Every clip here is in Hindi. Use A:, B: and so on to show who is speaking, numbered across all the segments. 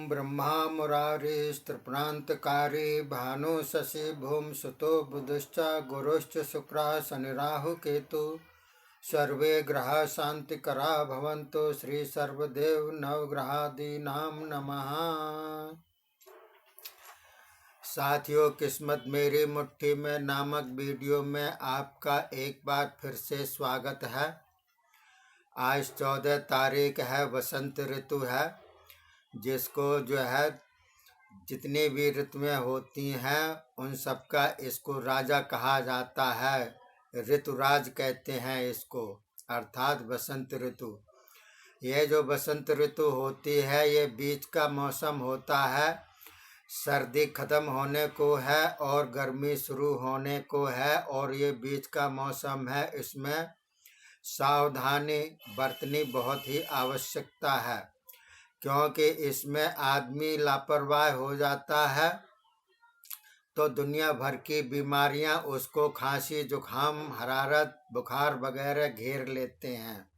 A: ब्रह्मा मुरारिस्त्रिपुरान्तकारी भानु शशि भूम सुतो बुधश्च गुरुश्च शुक्रः शनि राहु केतु सर्वे ग्रह शांतिकरा भवन्तु। श्री सर्वदेव नवग्रहादीनां नमः। साथियों, किस्मत मेरी मुट्ठी में नामक वीडियो में आपका एक बार फिर से स्वागत है। आज 14 तारीख है, वसंत ऋतु है, जिसको जो है जितनी भी ऋतुएं होती हैं उन सबका इसको राजा कहा जाता है। ऋतुराज कहते हैं इसको, अर्थात बसंत ऋतु। ये जो बसंत ऋतु होती है ये बीच का मौसम होता है। सर्दी खत्म होने को है और गर्मी शुरू होने को है और ये बीच का मौसम है। इसमें सावधानी बरतनी बहुत ही आवश्यकता है, क्योंकि इसमें आदमी लापरवाह हो जाता है तो दुनिया भर की बीमारियां उसको खांसी जुखाम हरारत बुखार वगैरह घेर लेते हैं,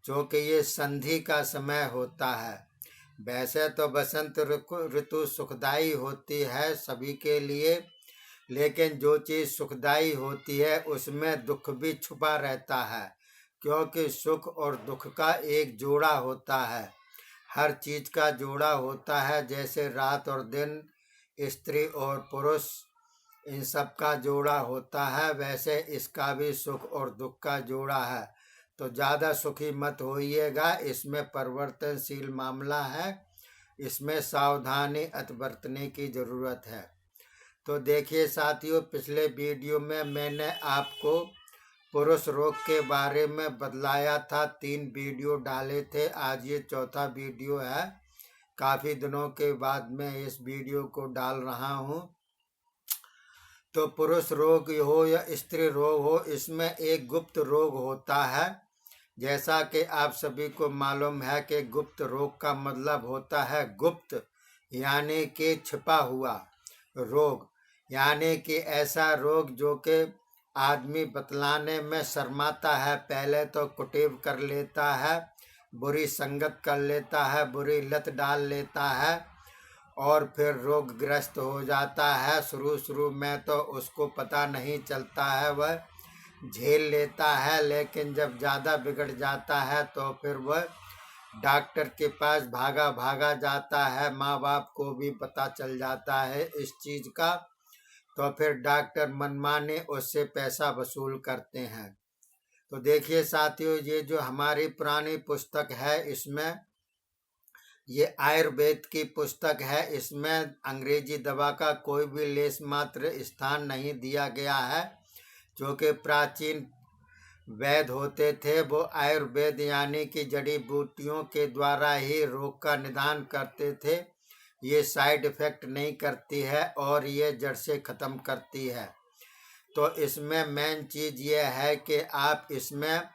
A: क्योंकि ये संधि का समय होता है। वैसे तो बसंत ऋतु सुखदाई होती है सभी के लिए, लेकिन जो चीज़ सुखदाई होती है उसमें दुख भी छुपा रहता है, क्योंकि सुख और दुख का एक जोड़ा होता है। हर चीज़ का जोड़ा होता है, जैसे रात और दिन, स्त्री और पुरुष, इन सब का जोड़ा होता है, वैसे इसका भी सुख और दुख का जोड़ा है। तो ज़्यादा सुखी मत होइएगा, इसमें परिवर्तनशील मामला है, इसमें सावधानी अति बरतने की ज़रूरत है। तो देखिए साथियों, पिछले वीडियो में मैंने आपको पुरुष रोग के बारे में बतलाया था। 3 वीडियो डाले थे, आज ये चौथा वीडियो है। काफ़ी दिनों के बाद मैं इस वीडियो को डाल रहा हूँ। तो पुरुष रोग हो या स्त्री रोग हो, इसमें एक गुप्त रोग होता है। जैसा कि आप सभी को मालूम है कि गुप्त रोग का मतलब होता है गुप्त, यानी कि छिपा हुआ रोग, यानी कि ऐसा रोग जो कि आदमी बतलाने में शर्माता है। पहले तो कुटेव कर लेता है, बुरी संगत कर लेता है, बुरी लत डाल लेता है और फिर रोगग्रस्त हो जाता है। शुरू में तो उसको पता नहीं चलता है, वह झेल लेता है, लेकिन जब ज़्यादा बिगड़ जाता है तो फिर वह डॉक्टर के पास भागा भागा जाता है। माँ बाप को भी पता चल जाता है इस चीज़ का, तो फिर डॉक्टर मनमाने उससे पैसा वसूल करते हैं। तो देखिए साथियों, ये जो हमारी पुरानी पुस्तक है, इसमें ये आयुर्वेद की पुस्तक है। इसमें अंग्रेजी दवा का कोई भी लेश मात्र स्थान नहीं दिया गया है। जो कि प्राचीन वैद्य होते थे, वो आयुर्वेद यानी कि जड़ी बूटियों के द्वारा ही रोग का निदान करते थे। ये साइड इफ़ेक्ट नहीं करती है और ये जड़ से ख़त्म करती है। तो इसमें मेन चीज़ ये है कि आप इसमें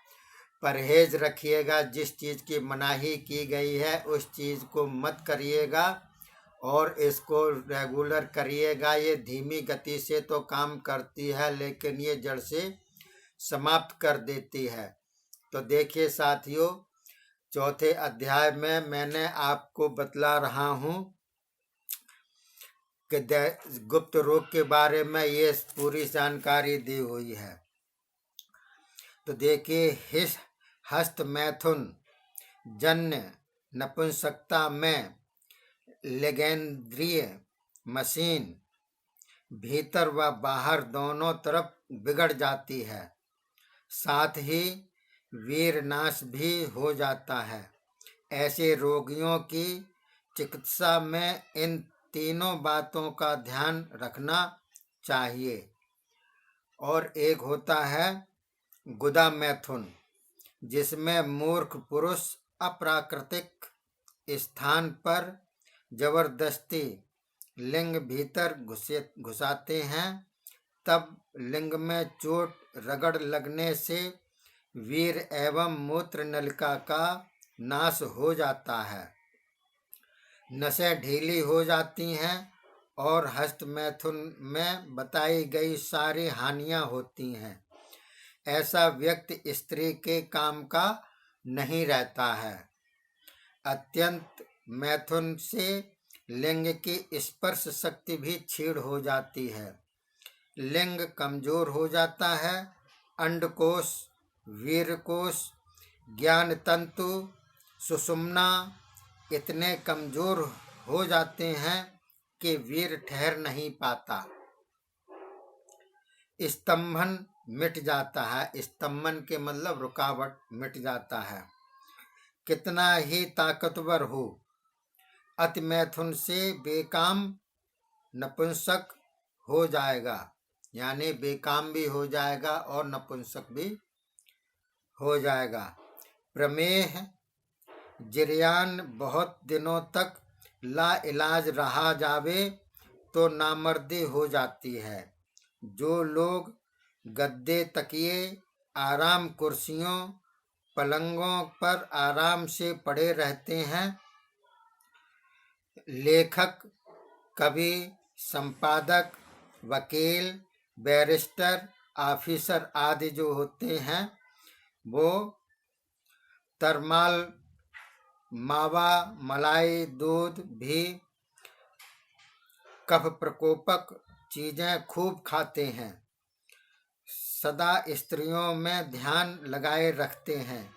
A: परहेज़ रखिएगा। जिस चीज़ की मनाही की गई है उस चीज़ को मत करिएगा और इसको रेगुलर करिएगा। ये धीमी गति से तो काम करती है, लेकिन ये जड़ से समाप्त कर देती है। तो देखिए साथियों, चौथे अध्याय में मैंने आपको बतला रहा हूँ कि गुप्त रोग के बारे में ये पूरी जानकारी दी हुई है। तो देखिए, हस्त मैथुन जन्य नपुंसकता में लिंगेंद्रिय मशीन भीतर व बाहर दोनों तरफ बिगड़ जाती है, साथ ही वीरनाश भी हो जाता है। ऐसे रोगियों की चिकित्सा में इन तीनों बातों का ध्यान रखना चाहिए। और एक होता है गुदा मैथुन, जिसमें मूर्ख पुरुष अप्राकृतिक स्थान पर जबरदस्ती लिंग भीतर घुसाते हैं। तब लिंग में चोट रगड़ लगने से वीर एवं मूत्र नलिका का नाश हो जाता है, नसें ढीली हो जाती हैं और हस्त मैथुन में बताई गई सारी हानियां होती हैं। ऐसा व्यक्ति स्त्री के काम का नहीं रहता है। अत्यंत मैथुन से लिंग की स्पर्श शक्ति भी क्षीण हो जाती है, लिंग कमजोर हो जाता है। अंडकोश, वीर्यकोश, ज्ञान तंतु, सुषुम्ना इतने कमजोर हो जाते हैं कि वीर ठहर नहीं पाता। स्तंभन मिट जाता है, स्तंभन के मतलब रुकावट मिट जाता है। कितना ही ताकतवर हो, अति मैथुन से बेकाम नपुंसक हो जाएगा, यानी बेकाम भी हो जाएगा और नपुंसक भी हो जाएगा। प्रमेह जिरयान बहुत दिनों तक ला इलाज रहा जावे तो नामर्दी हो जाती है। जो लोग गद्दे, तकिए, आराम कुर्सियों, पलंगों पर आराम से पड़े रहते हैं, लेखक, कवि, संपादक, वकील, बैरिस्टर, ऑफिसर आदि जो होते हैं, वो तरमाल, मावा, मलाई, दूध भी कफ प्रकोपक चीजें खूब खाते हैं, सदा स्त्रियों में ध्यान लगाए रखते हैं।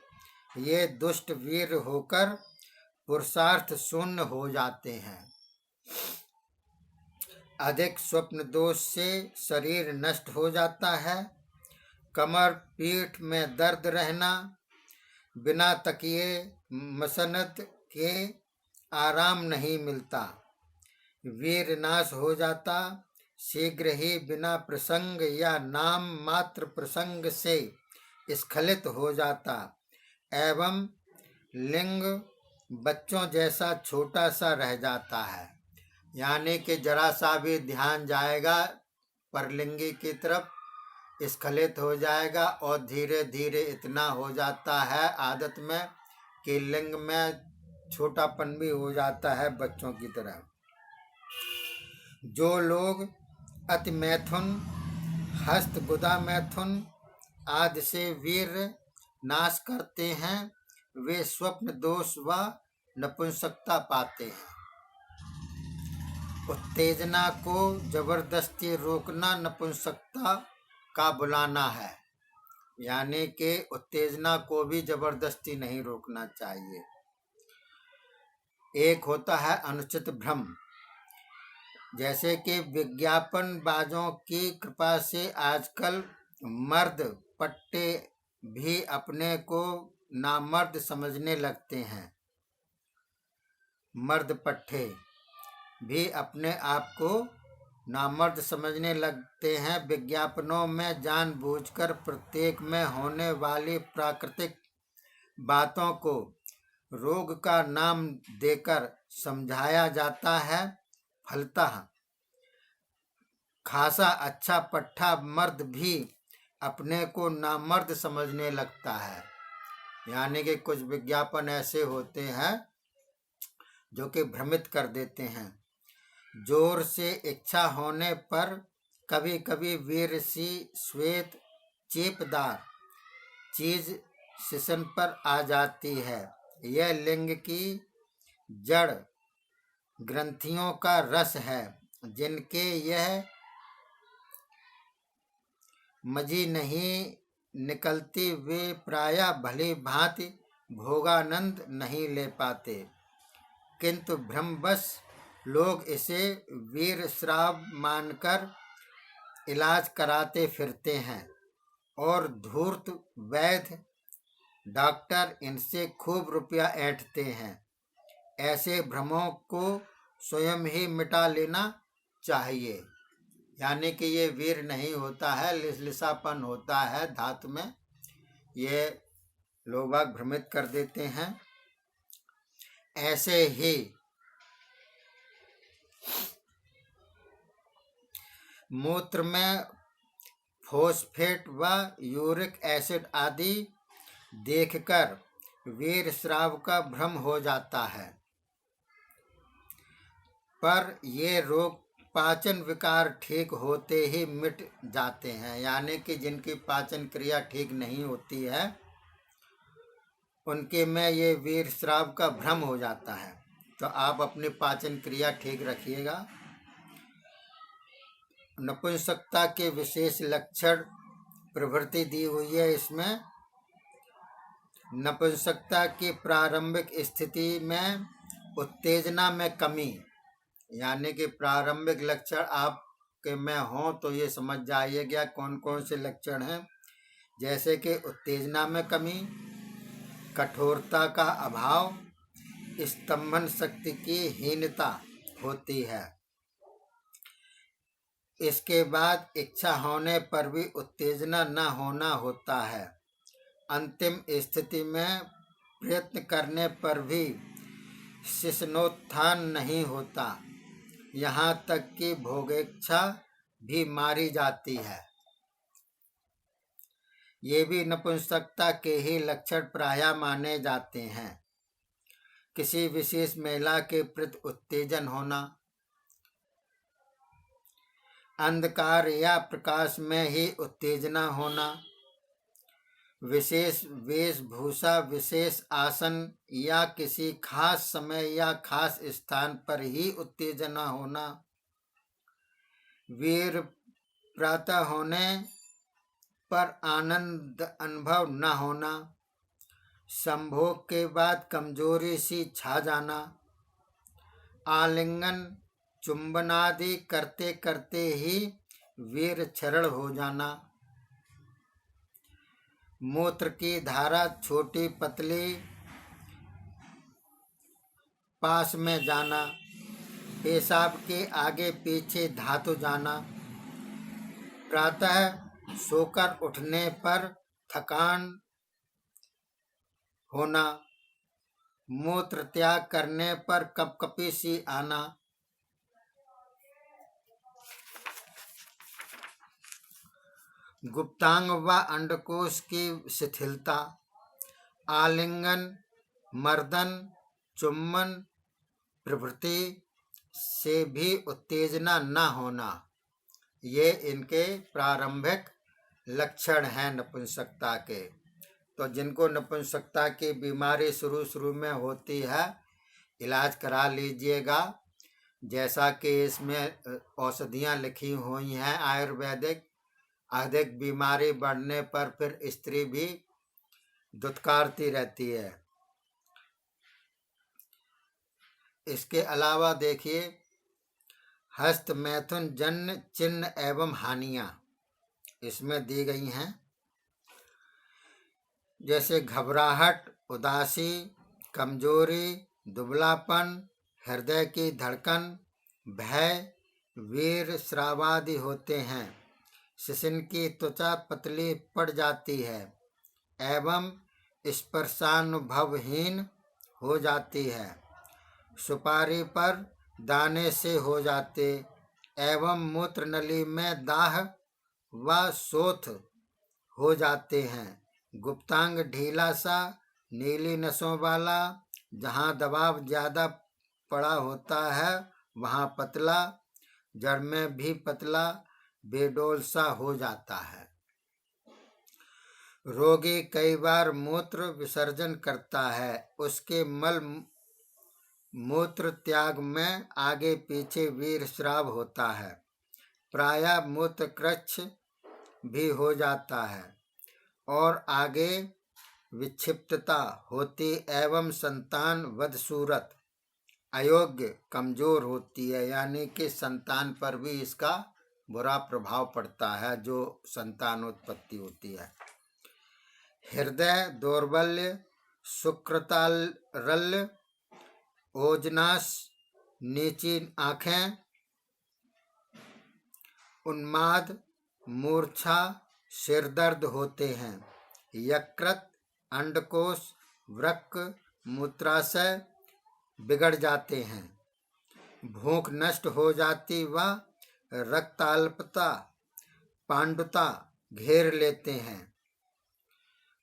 A: ये दुष्ट वीर होकर पुरुषार्थ शून्य हो जाते हैं। अधिक स्वप्न दोष से शरीर नष्ट हो जाता है। कमर पीठ में दर्द रहना, बिना तकिए मसनद के आराम नहीं मिलता, वीर नाश हो जाता, शीघ्र ही बिना प्रसंग या नाम मात्र प्रसंग से स्खलित हो जाता, एवं लिंग बच्चों जैसा छोटा सा रह जाता है। यानी कि जरा सा भी ध्यान जाएगा परलिंगी की तरफ, स्खलित हो जाएगा और धीरे धीरे इतना हो जाता है आदत में कि लिंग में छोटापन भी हो जाता है बच्चों की तरह। जो लोग अति मैथुन, हस्त गुदा मैथुन आदि से वीर नाश करते हैं, वे स्वप्न दोष व नपुंसकता पाते हैं। उत्तेजना को जबरदस्ती रोकना नपुंसकता का बुलाना है, यानी कि उत्तेजना को भी जबरदस्ती नहीं रोकना चाहिए। एक होता है अनुचित भ्रम, जैसे कि विज्ञापन बाजों की कृपा से आजकल मर्द पट्टे भी अपने को नामर्द समझने लगते हैं। मर्द पट्टे भी अपने आप को नामर्द समझने लगते हैं। विज्ञापनों में जानबूझकर प्रत्येक में होने वाली प्राकृतिक बातों को रोग का नाम देकर समझाया जाता है। फलतः खासा अच्छा पट्टा मर्द भी अपने को नामर्द समझने लगता है। यानी कि कुछ विज्ञापन ऐसे होते हैं जो कि भ्रमित कर देते हैं। जोर से इच्छा होने पर कभी कभी वीर सी श्वेत चेपदार चीज शिशन पर आ जाती है। यह लिंग की जड़ ग्रंथियों का रस है, जिनके यह मजी नहीं निकलती, वे प्रायः भली भांति भोगानंद नहीं ले पाते, किंतु भ्रमवश लोग इसे वीर श्राव मानकर इलाज कराते फिरते हैं और धूर्त वैद्य डॉक्टर इनसे खूब रुपया ऐंठते हैं। ऐसे भ्रमों को स्वयं ही मिटा लेना चाहिए। यानी कि ये वीर नहीं होता है, लिसलिसापन होता है धातु में, ये लोग भ्रमित कर देते हैं। ऐसे ही मूत्र में फोस्फेट व यूरिक एसिड आदि देखकर वीर स्राव का भ्रम हो जाता है, पर ये रोग पाचन विकार ठीक होते ही मिट जाते हैं। यानी कि जिनकी पाचन क्रिया ठीक नहीं होती है, उनके में ये वीर स्राव का भ्रम हो जाता है। तो आप अपनी पाचन क्रिया ठीक रखिएगा। नपुंसकता के विशेष लक्षण प्रवृत्ति दी हुई है इसमें। नपुंसकता की प्रारंभिक स्थिति में उत्तेजना में कमी, यानी कि प्रारंभिक लक्षण आपके में हो तो ये समझ जाइएगा कौन कौन से लक्षण हैं। जैसे कि उत्तेजना में कमी, कठोरता का अभाव, स्तंभन शक्ति की हीनता होती है। इसके बाद इच्छा होने पर भी उत्तेजना न होना होता है। अंतिम स्थिति में प्रयत्न करने पर भी शिश्नोत्थान नहीं होता, यहाँ तक कि भोगेच्छा भी मारी जाती है। ये भी नपुंसकता के ही लक्षण प्रायः माने जाते हैं। किसी विशेष महिला के प्रति उत्तेजन होना, अंधकार या प्रकाश में ही उत्तेजना होना, विशेष वेशभूषा, विशेष आसन या किसी खास समय या खास स्थान पर ही उत्तेजना होना, वीर प्रातः होने पर आनंद अनुभव न होना, संभोग के बाद कमजोरी सी छा जाना, आलिंगन चुंबन आदि करते करते ही वीर क्षरण हो जाना, मूत्र की धारा छोटी पतली पास में जाना, पेशाब के आगे पीछे धातु जाना, प्रातः सोकर उठने पर थकान होना, मूत्र त्याग करने पर कपकपी सी आना, गुप्तांग व अंडकोश की शिथिलता, आलिंगन, मर्दन, चुम्बन प्रभृति से भी उत्तेजना न होना, ये इनके प्रारंभिक लक्षण हैं नपुंसकता के। तो जिनको नपुंसकता की बीमारी शुरू में होती है, इलाज करा लीजिएगा। जैसा कि इसमें औषधियाँ लिखी हुई हैं आयुर्वेदिक। अधिक बीमारी बढ़ने पर फिर स्त्री भी दुत्कारती रहती है। इसके अलावा देखिए, हस्त मैथुन जन्य चिन्ह एवं हानियाँ इसमें दी गई हैं। जैसे घबराहट, उदासी, कमजोरी, दुबलापन, हृदय की धड़कन, भय, वीर स्रावादि होते हैं। शिशिन की त्वचा पतली पड़ जाती है एवं स्पर्शानुभवहीन हो जाती है। सुपारी पर दाने से हो जाते एवं मूत्र नली में दाह व शोथ हो जाते हैं। गुप्तांग ढीला सा, नीली नसों वाला, जहाँ दबाव ज़्यादा पड़ा होता है वहाँ पतला, जड़ में भी पतला, बेडोल सा हो जाता है। रोगी कई बार मूत्र विसर्जन करता है, उसके मल मूत्र त्याग में आगे पीछे वीर स्राव होता है। प्रायः मूत्र कृच्छ भी हो जाता है और आगे विक्षिप्तता होती एवं संतान बदसूरत, अयोग्य, कमजोर होती है। यानी कि संतान पर भी इसका बुरा प्रभाव पड़ता है जो संतानोत्पत्ति होती है। हृदय दौर्बल्य, शुक्रतारल्य, ओजनास, नीची आँखें, उन्माद, मूर्छा, सिरदर्द होते हैं। यकृत, अंडकोश, वृक्क, मूत्राशय बिगड़ जाते हैं। भूख नष्ट हो जाती व रक्ताल्पता, पांडुता घेर लेते हैं,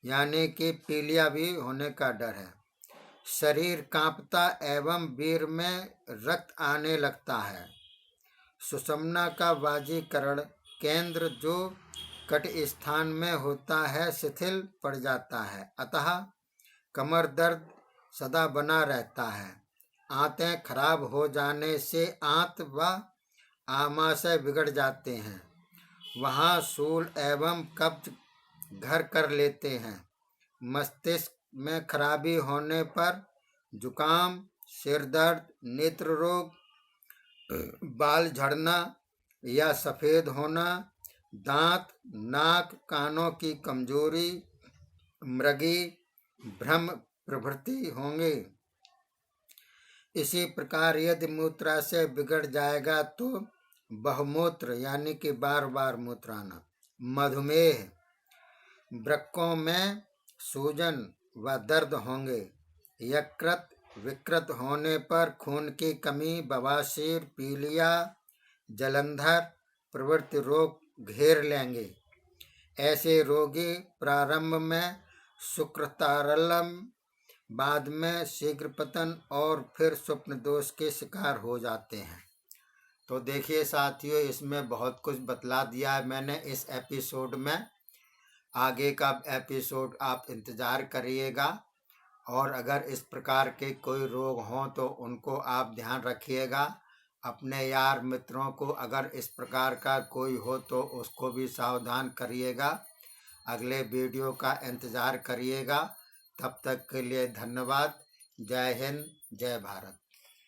A: यानी कि पीलिया भी होने का डर है। शरीर कांपता एवं वीर में रक्त आने लगता है। सुषुम्ना का बाजीकरण केंद्र जो कट स्थान में होता है शिथिल पड़ जाता है, अतः कमर दर्द सदा बना रहता है। आंतें खराब हो जाने से आंत व आमाशय बिगड़ जाते हैं। वहाँ शूल एवं कब्ज घर कर लेते हैं। मस्तिष्क में खराबी होने पर जुकाम, सिर दर्द, नेत्र रोग, बाल झड़ना या सफ़ेद होना, दांत, नाक, कानों की कमजोरी, मृगी, भ्रम प्रभृति होंगे। इसी प्रकार यदि मूत्राशय बिगड़ जाएगा तो बहुमूत्र यानी कि बार बार मूत्राना, मधुमेह, वृक्कों में सूजन व दर्द होंगे। यकृत विकृत होने पर खून की कमी, बवासीर, पीलिया, जलंधर प्रभृति रोग घेर लेंगे। ऐसे रोगी प्रारंभ में सुकृतारलम, बाद में शीघ्र पतन और फिर स्वप्न दोष के शिकार हो जाते हैं। तो देखिए साथियों, इसमें बहुत कुछ बतला दिया है मैंने इस एपिसोड में। आगे का एपिसोड आप इंतज़ार करिएगा। और अगर इस प्रकार के कोई रोग हों तो उनको आप ध्यान रखिएगा। अपने यार मित्रों को अगर इस प्रकार का कोई हो तो उसको भी सावधान करिएगा। अगले वीडियो का इंतज़ार करिएगा। तब तक के लिए धन्यवाद। जय हिंद, जय भारत।